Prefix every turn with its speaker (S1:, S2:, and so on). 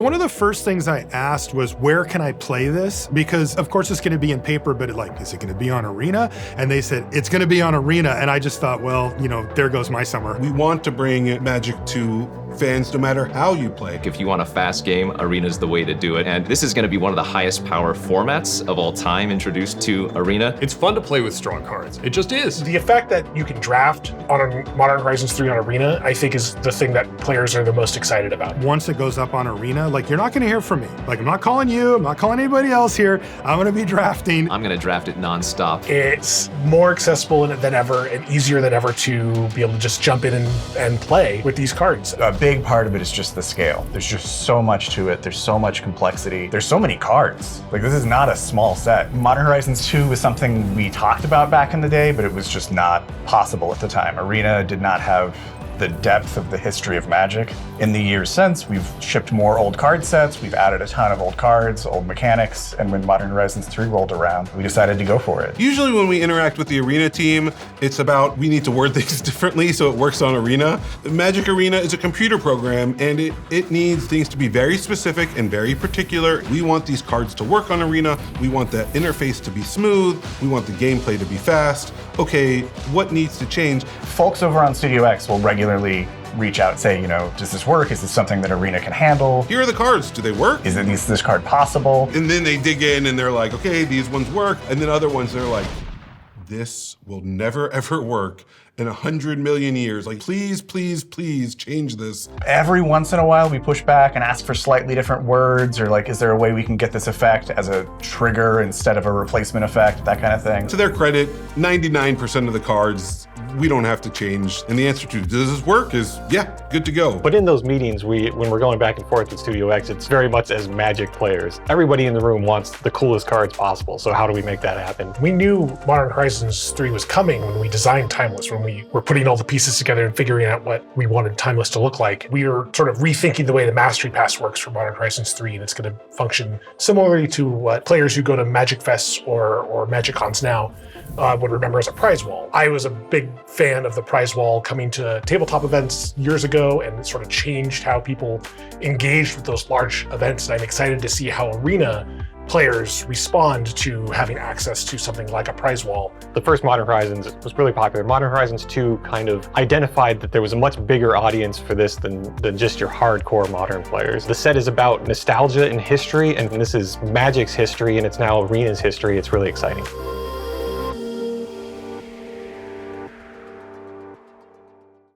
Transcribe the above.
S1: One of the first things I asked was, where can I play this? Because of course it's going to be in paper, but is it going to be on Arena? And they said, it's going to be on Arena. And I just thought, well, there goes my summer.
S2: We want to bring Magic to fans no matter how you play.
S3: If you want a fast game, Arena's the way to do it. And this is going to be one of the highest power formats of all time introduced to Arena.
S4: It's fun to play with strong cards. It just is.
S5: The effect that you can draft on Modern Horizons 3 on Arena, I think is the thing that players are the most excited about.
S1: Once it goes up on Arena, you're not going to hear from me. I'm not calling you, I'm not calling anybody else here. I'm going to be drafting.
S3: I'm going to draft it nonstop.
S5: It's more accessible than ever and easier than ever to be able to just jump in and play with these cards.
S6: A big part of it is just the scale. There's just so much to it. There's so much complexity. There's so many cards. This is not a small set. Modern Horizons 2 was something we talked about back in the day, but it was just not possible at the time. Arena did not have the depth of the history of Magic. In the years since, we've shipped more old card sets, we've added a ton of old cards, old mechanics, and when Modern Horizons 3 rolled around, we decided to go for it.
S2: Usually when we interact with the Arena team, it's about we need to word things differently so it works on Arena. Magic Arena is a computer program and it needs things to be very specific and very particular. We want these cards to work on Arena, we want that interface to be smooth, we want the gameplay to be fast. Okay, what needs to change?
S6: Folks over on Studio X will regularly reach out and say, does this work? Is this something that Arena can handle?
S2: Here are the cards, do they work?
S6: Is this card possible?
S2: And then they dig in and they're like, okay, these ones work. And then other ones, they're like, this will never ever work in 100 million years. Please, please, please change this.
S6: Every once in a while we push back and ask for slightly different words, or is there a way we can get this effect as a trigger instead of a replacement effect, that kind of thing.
S2: To their credit, 99% of the cards we don't have to change. And the answer to, does this work, is yeah, good to go.
S7: But in those meetings, when we're going back and forth with Studio X, it's very much as Magic players. Everybody in the room wants the coolest cards possible, so how do we make that happen?
S5: We knew Modern Horizons 3 was coming when we designed Timeless, when we were putting all the pieces together and figuring out what we wanted Timeless to look like. We were sort of rethinking the way the Mastery Pass works for Modern Horizons 3, and it's going to function similarly to what players who go to Magic Fests or Magic Cons now would remember as a prize wall. I was a big fan of the prize wall coming to tabletop events years ago, and it sort of changed how people engaged with those large events. And I'm excited to see how Arena players respond to having access to something like a prize wall.
S7: The first Modern Horizons was really popular. Modern Horizons 2 kind of identified that there was a much bigger audience for this than just your hardcore Modern players. The set is about nostalgia and history, and this is Magic's history, and it's now Arena's history. It's really exciting.